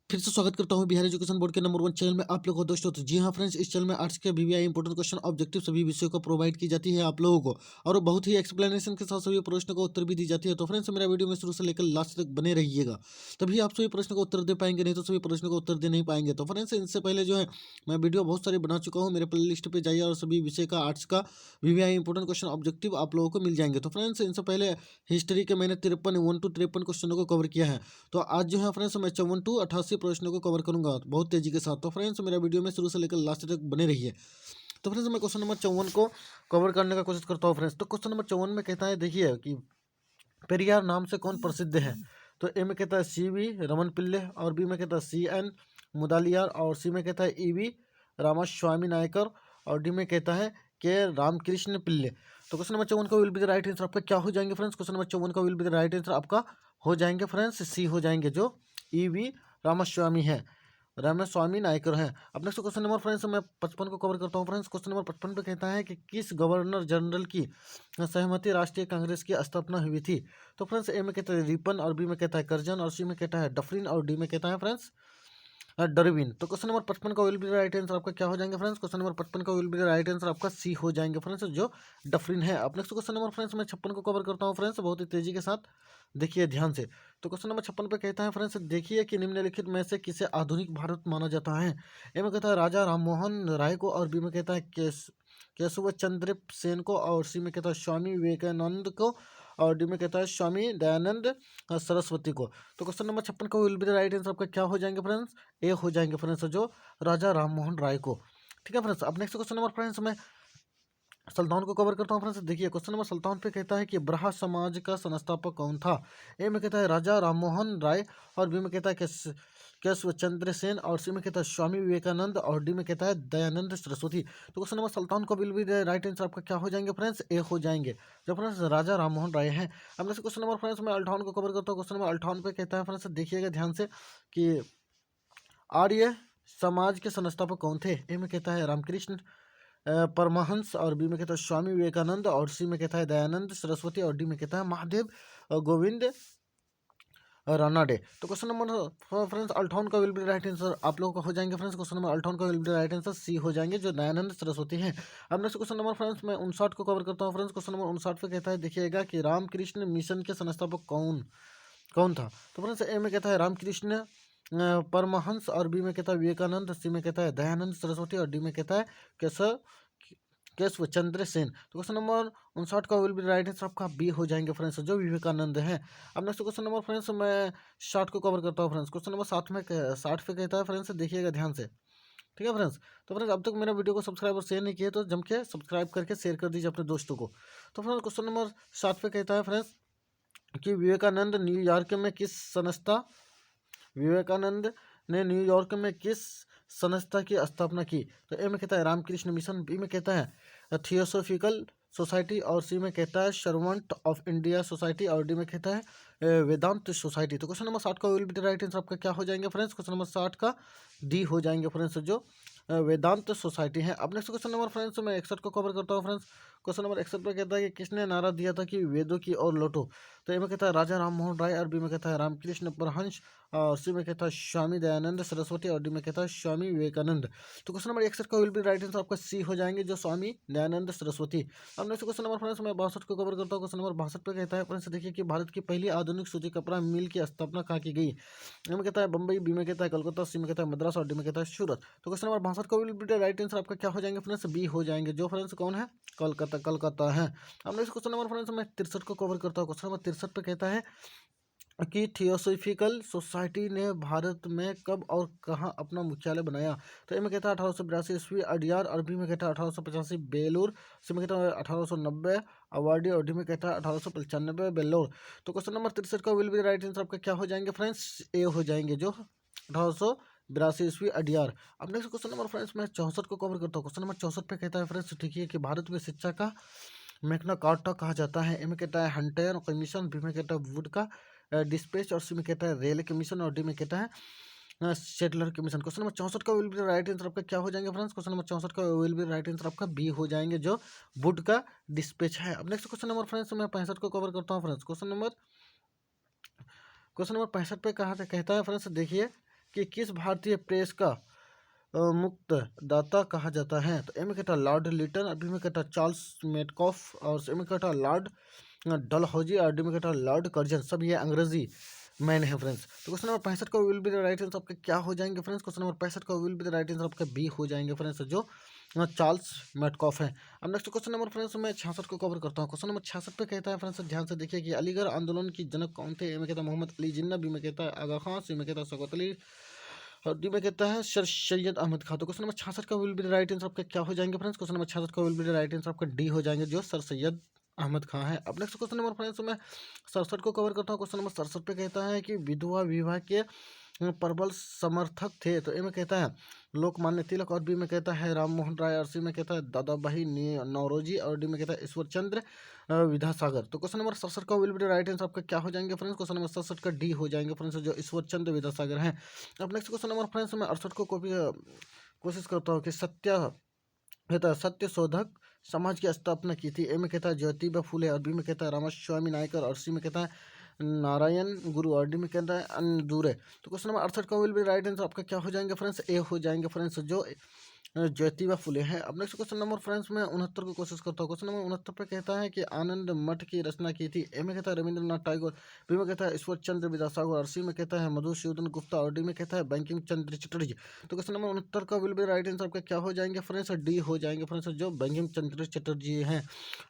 फिर से स्वागत करता हूं बिहार एजुकेशन बोर्ड के नंबर 1 चैनल में आप लोगों को दोस्तों। तो जी हाँ फ्रेंड्स, इस चैनल में आर्ट्स के वीवीआई इंपोर्टेंट क्वेश्चन ऑब्जेक्टिव सभी विषयों को प्रोवाइड की जाती है आप लोगों को, और वो बहुत ही एक्सप्लेनेशन के साथ सभी प्रश्नों को उत्तर भी दी जाती है। तो फ्रेंड्स, मेरा वीडियो में शुरू से लेकर लास्ट तक बने रहिएगा, तभी आप सभी प्रश्नों को उत्तर दे पाएंगे, नहीं तो सभी प्रश्नों को उत्तर दे नहीं पाएंगे। तो फ्रेंड्स, इनसे पहले जो है मैं वीडियो बहुत सारी बना चुका हूँ, मेरे प्ले लिस्ट पे जाइए और सभी विषय का आर्ट्स का वीवीआई इंपोर्टेंट क्वेश्चन ऑब्जेक्टिव आप लोगों को मिल जाएंगे। तो फ्रेंड्स, इनसे पहले हिस्ट्री के मैंने 1 to 53 क्वेश्चनों को कवर किया है। तो आज जो है फ्रेंड्स, मैं 54 to 88 प्रश्नों को कवर करूंगा बहुत तेजी के साथ। तो फ्रेंड्स, मेरा वीडियो में शुरू से लेकर लास्ट तक बने रहिए। तो फ्रेंड्स, मैं क्वेश्चन नंबर 54 को कवर करने का कोशिश करता हूँ फ्रेंड्स। तो क्वेश्चन नंबर 54 में कहता है, देखिए कि पेरियार नाम से कौन प्रसिद्ध है। तो ए में कहता है CV रमन पिल्ले, और बी में कहता है CN मुदालियार, और सी में कहता है EV रामास्वामी नायकर, और डी में कहता है के रामकृष्ण पिल्ले। तो क्वेश्चन नंबर 54 का will be the right answer आपका क्या हो जाएंगे फ्रेंड्स। क्वेश्चन नंबर 54 का will be the right answer आपका हो जाएंगे फ्रेंड्स सी हो जाएंगे, जो EV रामास्वामी है, रामास्वामी नायकर है। अब नेक्स्ट क्वेश्चन नंबर फ्रेंड्स मैं 55 को कवर करता हूँ फ्रेंड्स। क्वेश्चन नंबर 55 पे कहता है कि किस गवर्नर जनरल की सहमति राष्ट्रीय कांग्रेस की स्थापना हुई थी। तो फ्रेंड्स, ए में कहता है रिपन, और बी में कहता है करजन, और सी में कहता है डफरिन, और डी में कहता है फ्रेंड्स डरविन। तो क्वेश्चन नंबर 55 का विल बी राइट आंसर आपका क्या हो जाएंगे फ्रेंड्स। क्वेश्चन नंबर 55 का विल बी राइट आंसर आपका सी हो जाएंगे फ्रेंड्स, जो डफरिन है। अब नेक्स्ट क्वेश्चन नंबर फ्रेंड्स मैं 56 को कवर करता हूँ फ्रेंड्स, बहुत ही तेजी के साथ देखिए ध्यान से। तो क्वेश्चन नंबर 56 पे कहता है फ्रेंड्स, देखिए कि निम्नलिखित में से किसे आधुनिक भारत माना जाता है। ए में कहता है राजा राममोहन राय को, और बी में कहता है केशव चंद्र सेन को, और सी में कहता है स्वामी विवेकानंद को, और डी में कहता है स्वामी दयानंद सरस्वती को। तो क्वेश्चन नंबर 56 का will be the right answer आपका क्या हो जाएंगे फ्रेंड्स, ए हो जाएंगे फ्रेंड्स, जो राजा राममोहन राय को। ठीक है फ्रेंड्स। अब नेक्स्ट क्वेश्चन नंबर फ्रेंड्स मैं सुल्तान को कवर करता हूँ फ्रेंड्स। देखिए क्वेश्चन नंबर सुल्तान पे कहता है कि ब्रहा समाज का संस्थापक कौन था। ए में कहता है राजा राममोहन राय, और बी में कहता है केशव चंद्र सेन, और सी में कहता है स्वामी विवेकानंद, और डी में कहता है दयानंद सरस्वती। तो क्वेश्चन नंबर सुल्तान को विल बी राइट आंसर आपका क्या हो जाएंगे फ्रेंड्स, ए हो जाएंगे, जो फ्रेंड्स राजा राममोहन राय हैं। अब नेक्स्ट क्वेश्चन नंबर फ्रेंड्स मैं अल्ठावन को कवर करता हूँ। क्वेश्चन नंबर अल्ठावन पे कहता है फ्रेंड्स, देखिएगा ध्यान से कि आर्य समाज के संस्थापक कौन थे। ए में कहता है रामकृष्ण परमहंस, और बी में कहता है स्वामी विवेकानंद, और सी में कहता है दयानंद सरस्वती, और डी में कहता है महादेव गोविंद रानाडे। तो क्वेश्चन नंबर फ्रेंड्स अल्ठावन का विल बी राइट आंसर आप लोगों का हो जाएंगे फ्रेंड्स। क्वेश्चन नंबर अल्ठावन का will be right answer C हो जाएंगे, जो दयानंद सरस्वती हैं। अब नेक्स्ट क्वेश्चन नंबर फ्रेंड्स मैं 59 को कवर करता हूँ फ्रेंड्स। क्वेश्चन नंबर 59 पे कहता है, देखिएगा कि रामकृष्ण मिशन के संस्थापक कौन कौन था। तो फ्रेंड्स, ए में कहता है रामकृष्ण परमहंस, और बी में कहता है विवेकानंद, सी में कहता है दयानंद सरस्वती, और डी में कहता है केशव केशव चंद्र सेन। तो क्वेश्चन नंबर 59 का विल बी राइट आंसर आपका बी हो जाएंगे फ्रेंड्स, जो विवेकानंद है। अब नेक्स्ट क्वेश्चन नंबर फ्रेंड्स मैं 60 को कवर करता हूँ फ्रेंड्स। क्वेश्चन नंबर 60 पे कहता है फ्रेंड्स, देखिएगा ध्यान से। ठीक है फ्रेंड्स। तो फ्रेंड्स, अब तक मेरा वीडियो को सब्सक्राइब और शेयर नहीं किए तो जम के सब्सक्राइब करके शेयर कर दीजिए अपने दोस्तों को। तो फ्रेंड्स, क्वेश्चन नंबर 60 पे कहता है फ्रेंड्स कि विवेकानंद ने न्यूयॉर्क में किस संस्था की स्थापना की। तो ए में कहता है रामकृष्ण मिशन, बी में कहता है थियोसोफिकल सोसाइटी, और सी में कहता है सर्वेंट ऑफ इंडिया सोसाइटी, और डी में कहता है वेदांत सोसाइटी। तो क्वेश्चन नंबर 60 का will be the right answer आपका क्या हो जाएंगे फ्रेंड्स। क्वेश्चन नंबर 60 का डी हो जाएंगे फ्रेंड्स, जो वेदांत सोसाइटी है। अब नेक्स्ट क्वेश्चन नंबर फ्रेंड्स मैं 61 को कवर करता हूँ फ्रेंड्स। क्वेश्चन नंबर 61 पे कहता है कि किसने नारा दिया था कि वेदों की ओर लौटो। तो ए में कहता है राजा राममोहन राय, और बी में कहता है रामकृष्ण परमहंस, और सी में कहता है स्वामी दयानंद सरस्वती, और डी में कहता है स्वामी विवेकानंद। तो क्वेश्चन नंबर 61 का विल बी राइट आंसर आपका सी हो जाएंगे, जो स्वामी दयानंद सरस्वती। अब नेक्स्ट क्वेश्चन नंबर फ्रेंड्स मैं 62 को कवर करता हूँ। क्वेश्चन नंबर 62 पे कहता है फ्रेंड्स, देखिए कि भारत की पहली आधुनिक सूती कपड़ा मिल की स्थापना कहाँ की गई। ए में कहता है बम्बई, बी में कहता है कलकत्ता, सी में कहता है मद्रास, और डी में कहता है सूरत। तो क्वेश्चन नंबर 62 का विल बी राइट आंसर आपका क्या हो जाएंगे फ्रेंड्स, बी हो जाएंगे, जो फ्रेंड्स कौन है, कलकत्ता है। अब नेक्स्ट क्वेश्चन नंबर फ्रेंड्स मैं 63 को कवर करता हूँ। क्वेश्चन नंबर 63 पे कहता है कि थियोसोफिकल सोसाइटी ने भारत में कब और कहाँ अपना मुख्यालय बनाया। तो ए में कहता है 1882 ईस्वी अडियार, और बी में कहता है 1885 बेलूर, सी में कहता है 1890 अवार्डी, और डी में कहता है 1895 बेल्लोर। तो क्वेश्चन नंबर 63 का विल बी राइट आंसर आपका क्या हो जाएंगे फ्रेंड्स, ए हो जाएंगे, जो 1882 ईस्वी अडियार। अब नेक्स्ट क्वेश्चन नंबर फ्रेंड्स मैं 64 को कवर करता हूँ। क्वेश्चन नंबर 64 पे कहता है फ्रेंड्स, ठीक है कि भारत में शिक्षा का मैग्ना कार्टा कहा जाता है। ए में कहता है हंटर कमीशन, बी में कहता है वुड का डिस्पैच, और सी में कहता है रेल कमीशन, और डी में कहता है सेटलर कमीशन। क्वेश्चन नंबर 64 का विल बी राइट आंसर आपका क्या हो जाएंगे फ्रेंड्स। क्वेश्चन नंबर 64 का विल बी राइट आंसर आपका बी हो जाएंगे, जो वुड का डिस्पैच है। अब नेक्स्ट क्वेश्चन नंबर फ्रेंड्स मैं 65 को कवर करता हूँ फ्रेंड्स। क्वेश्चन नंबर 65 पे कहा कहता है फ्रेंड्स, देखिए कि किस भारतीय प्रेस का मुक्त दाता कहा जाता है? तो ए में कहता है लॉर्ड लिटन, बी में कहता है चार्ल्स मेटकॉफ, और सी में कहता है लॉर्ड डलहौजी, और डी में कहता है लॉर्ड कर्जन। सब ये अंग्रेजी मैन है फ्रेंड्स। तो क्वेश्चन नंबर 65 का will be the right answer आपके क्या हो जाएंगे फ्रेंड्स? क्वेश्चन नंबर 65 का will be the right answer आपका बी हो जाएंगे फ्रेंड्स, जो चार्ल्स मेटकॉफ है। अब नेक्स्ट क्वेश्चन नंबर फ्रेंड्स मैं 66 को कवर करता हूँ। क्वेश्चन नंबर 66 पे कहता है फ्रेंड्स, ध्यान से देखिए कि अलीगढ़ आंदोलन की जनक कौन थे? ए में कहता है मोहम्मद अली जिन्ना, बी में कहता है आगा खां, सी में कहता है शौकत अली, और डी में कहता है सर सैयद अहमद खान। तो क्वेश्चन नंबर 66 का will be the right answer आपका क्या हो जाएंगे फ्रेंड्स? क्वेश्चन नंबर 66 का will be the right answer आपका डी हो जाएंगे, जो सर सैयद अहमद खां है। अब नेक्स्ट क्वेश्चन नंबर फ्रेंड्स मैं 67 को कवर करता हूँ। क्वेश्चन नंबर 67 पे कहता है कि विधवा विवाह के प्रबल समर्थक थे। तो ए में कहता है लोकमान्य तिलक, और बी में कहता है राम मोहन राय, और सी में कहता है दादा भाई नौरोजी, और डी में कहता है ईश्वर चंद्र विद्यासागर। तो क्वेश्चन नंबर 67 का will be the right answer आपका क्या हो जाएंगे फ्रेंड्स? क्वेश्चन नंबर 67 का डी हो जाएंगे फ्रेंड्स, जो ईश्वर चंद्र विद्यासागर हैं। अब नेक्स्ट क्वेश्चन नंबर फ्रेंड्स मैं 68 को कॉपी कोशिश करता हूँ कि कहता है सत्य शोधक समाज की स्थापना की थी। ए में कहता है ज्योतिबा फुले, और बी में कहता है रामास्वामी नायकर, और सी में कहता है नारायण गुरु, और डी में कहता है अंदूरे। तो क्वेश्चन नंबर 68 का विल बी राइट आंसर आपका क्या हो जाएंगे फ्रेंड्स? ए हो जाएंगे फ्रेंड्स, जो ज्योतिबा फुले हैं। अब नेक्स्ट क्वेश्चन नंबर फ्रेंड्स मैं 69 को कोशिश करता हूँ। क्वेश्चन नंबर 69 पे कहता है कि आनंद मठ की रचना की थी। ए में कहता है रविंद्रनाथ टैगोर, बी में कहता है ईश्वर चंद्र विद्यासागर, और सी में कहता है मधुसूदन गुप्ता, और डी में कहता है बंकिम चंद्र चटर्जी। तो क्वेश्चन नंबर 69 का विल बी राइट आंसर आपका क्या हो जाएंगे फ्रेंड्स? डी हो जाएंगे फ्रेंड्स, जो बंकिम चंद्र चटर्जी हैं।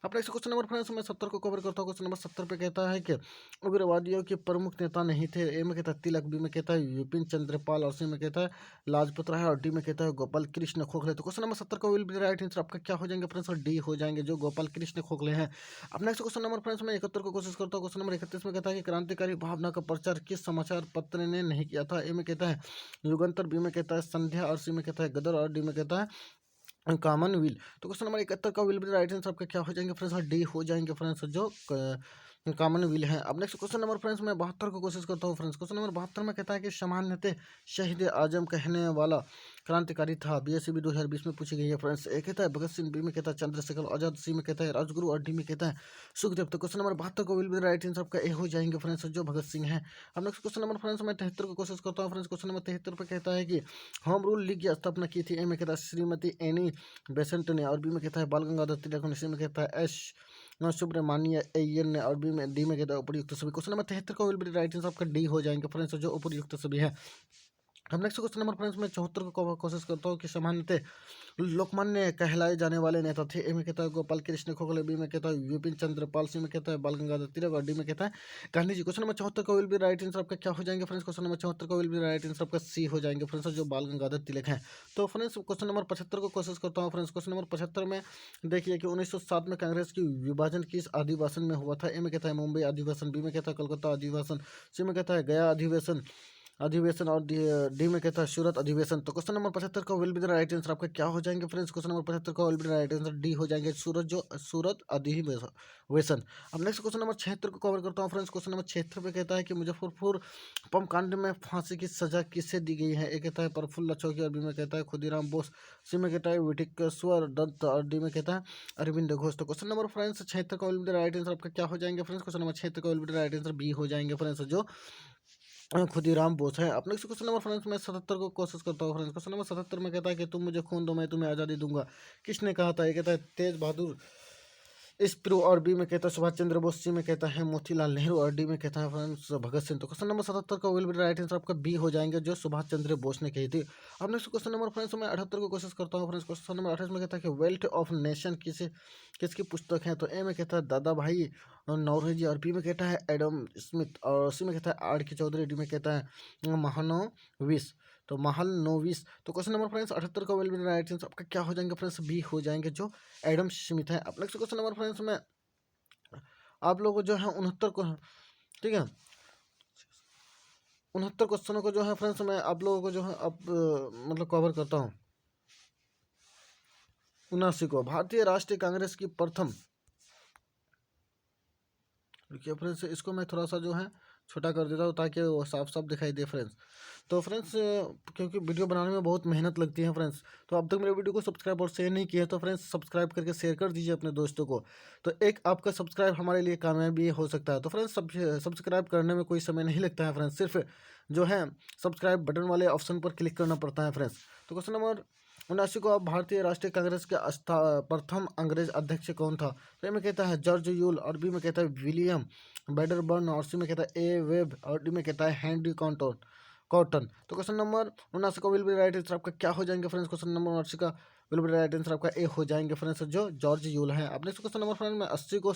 अब नेक्स्ट क्वेश्चन नंबर फ्रेंड्स मैं 70 को कवर करता हूँ। क्वेश्चन नंबर 70 पे कहता है कि उग्रवादियों के प्रमुख नेता नहीं थे। ए में कहता है तिलक, बी में कहता है विपिन चंद्रपाल, और सी में कहता है लाजपत राय, और डी में कहता है गोपाल कृष्ण खोखले। तो क्वेश्चन नंबर 70 का विल बी राइट आंसर आपका क्या हो जाएंगे फ्रेंड्स? और डी हो जाएंगे, जो गोपाल कृष्ण खोखले हैं। अब नेक्स्ट क्वेश्चन नंबर फ्रेंड्स मैं 71 को कोशिश करता हूँ। क्वेश्चन नंबर 31 में कहता है कि क्रांतिकारी भावना का प्रचार किस समाचार पत्र ने नहीं किया था? ए में कहता है युगंतर, बी में कहता है संध्या, और सी में कहता है गदर, और डी में कहता है कॉमनवेल्थ। तो क्वेश्चन नंबर 71 का विल बी राइट आंसर आपका क्या हो जाएंगे फ्रेंड्स? और डी हो जाएंगे फ्रेंड्स, जो कॉमनवेल्थ है। अब नेक्स्ट क्वेश्चन नंबर फ्रेंड्स मैं 72 को कोशिश करता हूँ फ्रेंड्स। क्वेश्चन नंबर 72 में कहता है कि सामान्यतः शहीद आजम कहने वाला क्रांतिकारी था। बीएससीबी 2020 में पूछी गई है फ्रेंड्स। ए कहता है भगत सिंह, बी में कहता है चंद्रशेखर आजाद, सी में कहता है राजगुरु, और डी में कहता है सुखदेव। तो क्वेश्चन नंबर 72 को विल बी राइट आंसर आपका ए हो जाएंगे फ्रेंड्स, जो भगत सिंह है। अब नेक्स्ट क्वेश्चन नंबर फ्रेंड्स मैं 73 को कोशिश करता हूँ फ्रेंड्स। क्वेश्चन नंबर 73 पे कहता है कि होम रूल लीग की स्थापना की थी। ए में कहता है श्रीमती एनी बेसेंट ने, और बी में कहता है बाल गंगाधर तिलक ने, सी में कहता है एस सुब्रमण्य अय्यर ने, और डी में कहता है उपयुक्त सभी। क्वेश्चन नंबर 73 का विल बी राइट आंसर आपका डी हो जाएंगे फ्रेंड्स, जो उपयुक्त सभी है। अब नेक्स्ट क्वेश्चन नंबर फ्रेंड्स मैं 74 को कोशिश करता हूँ कि सामान्यतः लोकमान्य कहलाए जाने वाले नेता थे। ए में कहता है गोपाल कृष्ण खोखले, बी में कहता है विपिन चंद्र पाल, सी में कहता है बाल गंगाधर तिलक, और डी में कहता है गांधी जी। क्वेश्चन नंबर 74 का विल बी राइट आंसर आपका क्या हो जाएंगे फ्रेंड्स? क्वेश्चन नंबर 74 का विल बी राइट आंसर आपका सी हो जाएंगे फ्रेंड्स, जो बाल गंगाधर तिलक है। तो फ्रेंड्स क्वेश्चन नंबर 75 को कोशिश करता हूँ फ्रेंड्स। क्वेश्चन नंबर 75 में देखिए कि 1907 में कांग्रेस की विभाजन किस अधिवेशन में हुआ था? ए में कहता है मुंबई अधिवेशन, बी में कहता है कोलकाता अधिवेशन, सी में कहता है गया अधिवेशन, और डी में कहता है सूरत अधिवेशन। तो क्वेश्चन नंबर 75 का will be the right answer आपका क्या हो जाएंगे फ्रेंड्स? क्वेश्चन नंबर 75 का will be the right answer D हो जाएंगे, सूरत अधिवेशन। अब नेक्स्ट क्वेश्चन नंबर 76 को कवर करता हूँ फ्रेंड्स। क्वेश्चन नंबर 76 पे कहता है कि मुजफ्फरपुर बम कांड में फांसी की सजा किसे दी गई है? ए कहता है प्रफुल्ल चौकी, और बी में कहता है खुदीराम बोस, सी में कहता है विटिकेश्वर दत्त, और डी में कहता है अरविंद घोष। तो क्वेश्चन नंबर फ्रेंड्स 76 का will be the right answer आपका क्या हो जाएंगे फ्रेंड्स? क्वेश्चन नंबर 76 का will be the right answer B हो जाएंगे फ्रेंड्स, जो खुदीराम बोस है। अपने क्वेश्चन नंबर फ्रेंड्स मैं 77 को कोशिश करता हूँ फ्रेंड्स। क्वेश्चन नंबर 77 में कहता है कि तुम मुझे खून दो मैं तुम्हें आज़ादी दूंगा, किसने कहा था? ये कहता है तेज बहादुर स्प्रू, और बी में कहता है सुभाष चंद्र बोस, सी में कहता है मोतीलाल नेहरू, और डी में कहता है फ्रेंड्स भगत सिंह। तो क्वेश्चन नंबर 77 का विल बी राइट आंसर आपका बी हो जाएंगे, जो सुभाष चंद्र बोस ने कही थी। अब नेक्स्ट क्वेश्चन नंबर फ्रेंड्स मैं 78 को कोशिश करता हूँ फ्रेंड्स। क्वेश्चन नंबर 28 में कहता है कि वेल्थ ऑफ नेशन किसकी पुस्तक है? तो ए में कहता है दादा भाई नौरोजी, और बी में कहता है एडम स्मिथ, और सी में कहता है आर के चौधरी, डी में कहता है महानोविस। तो महल नोविस। तो क्वेश्चन नंबर फ्रेंड्स 78 का विल बी राइट आंसर आपका क्या हो जाएंगे फ्रेंड्स? बी हो जाएंगे, जो एडम स्मिथ है। अब नेक्स्ट क्वेश्चन नंबर फ्रेंड्स में आप लोगों को जो है 69 को, ठीक है, 69 क्वेश्चनों को जो है फ्रेंड्स मैं आप लोगों को जो है अब मतलब कवर करता हूँ। 79 को भारतीय राष्ट्रीय कांग्रेस की प्रथम, देखिए फ्रेंड्स इसको मैं थोड़ा सा जो है छोटा कर देता हूँ ताकि वो साफ साफ दिखाई दे फ्रेंड्स। तो फ्रेंड्स क्योंकि वीडियो बनाने में बहुत मेहनत लगती है फ्रेंड्स, तो अब तक मेरे वीडियो को सब्सक्राइब और शेयर नहीं किया तो फ्रेंड्स सब्सक्राइब करके शेयर कर दीजिए अपने दोस्तों को। तो एक आपका सब्सक्राइब हमारे लिए कामयाबी हो सकता है। तो फ्रेंड्स सब्सक्राइब करने में कोई समय नहीं लगता है फ्रेंड्स, सिर्फ जो है सब्सक्राइब बटन वाले ऑप्शन पर क्लिक करना पड़ता है फ्रेंड्स। तो क्वेश्चन नंबर 79 को, अब भारतीय राष्ट्रीय कांग्रेस के प्रथम अंग्रेज अध्यक्ष कौन था? तो ए में कहता है जॉर्ज यूल, और बी में कहता है विलियम बैडरबर्न, और सी में कहता है ए वेब, और डी में कहता है हेनरी कॉटन। तो क्वेश्चन नंबर 79 का विल बी राइट आंसर आपका क्या हो जाएंगे फ्रेंड्स? क्वेश्चन नंबर 79 का विल बी राइट आंसर आपका ए हो जाएंगे फ्रेंड्स, जो जॉर्ज यूल है। अब नेक्स्ट क्वेश्चन नंबर फ्रेंड्स मैं 80 को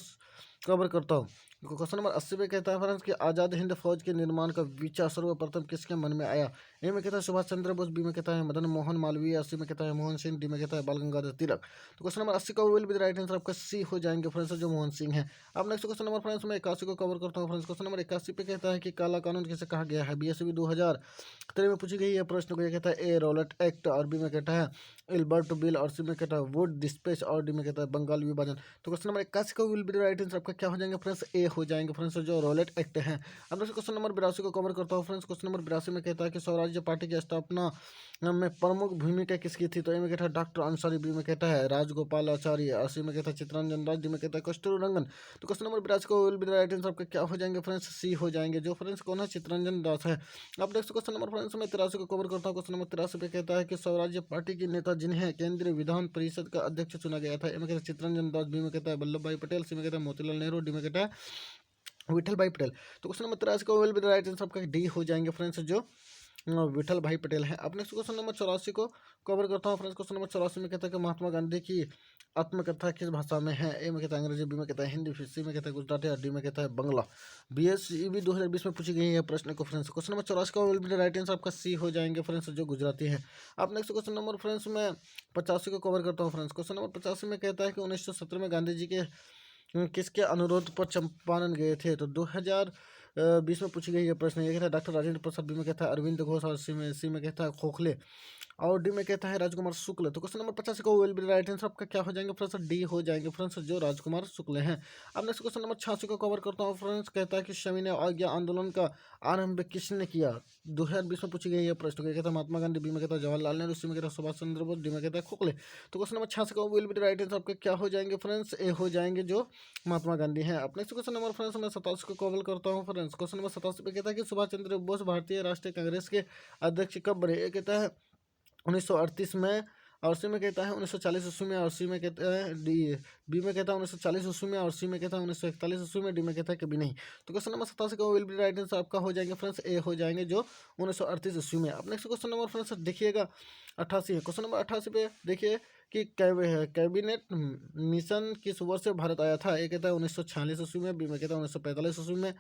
कवर करता हूँ। क्वेश्चन नंबर 80 पे कहता है फ्रेंड्स कि आज़ाद हिंद फौज के निर्माण का विचार सर्वप्रथम किसके मन में आया? ए में कहता है सुभाष चंद्र बोस, बी में कहता है मदन मोहन मालवीय, सी में कहता है मोहन सिंह, डी में कहता है बाल गंगाधर तिलक। तो क्वेश्चन नंबर 80 का विल बी राइट आंसर आपका सी हो जाएंगे फ्रेंड्स, जो मोहन सिंह है। अब नेक्स्ट क्वेश्चन नंबर फ्रेंड्स मैं 81 को कवर करता हूँ फ्रेंड्स। क्वेश्चन नंबर 81 पे कहता है कि काला कानून किसे कहा गया है? बीएसवी 2013 में पूछी गई है प्रश्न को। ये कहता है ए रॉलेट एक्ट, और बी में कहता है इल्बर्ट बिल, और सी में कहता है वुड डिस्पैच, और डी में कहता है बंगाल विभाजन। तो क्वेश्चन नंबर 81 का विल बी राइट आंसर आपका क्या हो जाएंगे फ्रेंड्स? ए हो जाएंगे फ्रेंड्स, जो रॉलेट एक्ट है। अब नेक्स्ट क्वेश्चन नंबर 82 को कवर करता हूँ फ्रेंड्स। क्वेश्चन नंबर 82 में कहता है कि स्वराज्य पार्टी की स्थापना में प्रमुख भूमिका किसकी थी? तो ए में कहता है डॉक्टर अंसारी, बी में कहता है राजगोपाल आचार्य, और सी में कहता है चित्तरंजन दास, डी में कहता है कस्तूरी रंगन। तो क्वेश्चन नंबर 82 को विल बी राइट आंसर आपका क्या हो जाएंगे फ्रेंड्स? सी हो जाएंगे, जो फ्रेंड्स कौन है? चित्तरंजन दास है। अब नेक्स्ट क्वेश्चन नंबर फ्रेंड्स मैं 83 को कवर करता हूँ। क्वेश्चन नंबर 83 पे कहता है कि स्वराज्य पार्टी के नेता जिन्हें केंद्रीय विधान परिषद का अध्यक्ष चुना गया था? ए में कहता है चित्तरंजन दास, बी में कहता है वल्लभ भाई पटेल, सी में कहता है मोतीलाल नेहरू, डी में कहता है विठल भाई पटेल। तो क्वेश्चन नंबर 83 का विल बी राइट आंसर आपका डी हो जाएंगे फ्रेंड्स, जो विठल भाई पटेल है। अब नेक्स्ट क्वेश्चन नंबर 84 को कवर करता हूँ फ्रेंड्स। क्वेश्चन नंबर 84 में कहता है कि महात्मा गांधी की आत्मकथा किस भाषा में है? ए में कहता है अंग्रेजी, बी में कहता है हिंदी, फिर सी में कहता है गुजराती, और डी में कहता है बंगला। बीएसईबी 2020 में पूछी गई है प्रश्न को फ्रेंड्स। क्वेश्चन नंबर 84 का विल बी राइट आंसर आपका सी हो जाएंगे फ्रेंड्स, जो गुजराती है। अब नेक्स्ट क्वेश्चन नंबर फ्रेंड्स मैं 85 को कवर करता हूँ फ्रेंड्स। क्वेश्चन नंबर 85 में कहता है कि 1917 में गांधी जी के किसके अनुरोध पर चंपारण गए थे? तो 2020 में पूछी गई ये प्रश्न। ये कहता है डॉक्टर राजेंद्र प्रसाद, बी में कहता है अरविंद घोष, और सी में कहता है खोखले, और डी में कहता है राजकुमार शुक्ल। तो क्वेश्चन नंबर 85 का विल बी राइट आंसर आपका क्या हो जाएंगे फ्रेंड्स? डी हो जाएंगे फ्रेंड्स, जो राजकुमार शुक्ल हैं। अब नेक्स्ट क्वेश्चन नंबर 86 को कवर करता हूँ फ्रेंड्स। कहता है कि सविनय अवज्ञा आंदोलन का आरंभ किसने किया? 2020 में पूछी गई है प्रश्न को। कहता है महात्मा गांधी, बी में कहता है जवाहरलाल नेहरू, सी में कहता है सुभाष चंद्र बोस, डी में कहता है खोखले। तो क्वेश्चन नंबर 86 का विल बी राइट आंसर आपके क्या हो जाएंगे फ्रेंड्स? ए हो जाएंगे, जो महात्मा गांधी हैं। अब नेक्स्ट क्वेश्चन नंबर फ्रेंड्स मैं 87 को कवर करता हूँ फ्रेंड्स। क्वेश्चन नंबर 87 पे कहता है कि सुभाष चंद्र बोस भारतीय राष्ट्रीय कांग्रेस के अध्यक्ष कब बने? ये कहता है 1938 में, और सी में कहता है 1940 ईस्वी में, और सी में कहता है डी, बी में कहता है 1940 ईस्वी में, और सी में कहता है 1941 ईस्वी में, डी में कहता है कभी नहीं। तो क्वेश्चन नंबर 87 का विल बी राइट आंसर आपका हो जाएंगे फ्रेंड्स, ए हो जाएंगे, जो 1938 ईस्वी में। अब नेक्स्ट क्वेश्चन नंबर फ्रेंड्स देखिएगा 88 है। क्वेश्चन नंबर 88 पे देखिए कि कैबिनेट मिशन किस वर्ष से भारत आया था? ए कहता है 1946 ईस्वी में, बी में कहता है 1945 ईस्वी में,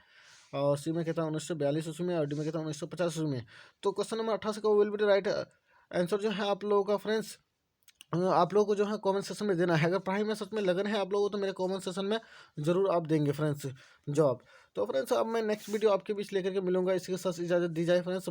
और सी में कहता है 1942 ईस्वी में, और डी में कहता है 1950 ईस्वी में। तो क्वेश्चन नंबर 88 का विल बी राइट आंसर जो है आप लोगों का फ्रेंड्स आप लोगों को जो है कमेंट सेशन में देना है। अगर पढ़ाई में सच में लगन है आप लोगों को तो मेरे कमेंट सेशन में जरूर आप देंगे फ्रेंड्स जॉब। तो फ्रेंड्स अब मैं नेक्स्ट वीडियो आपके बीच लेकर के मिलूंगा। इसके साथ इजाज़त दी जाए फ्रेंड्स।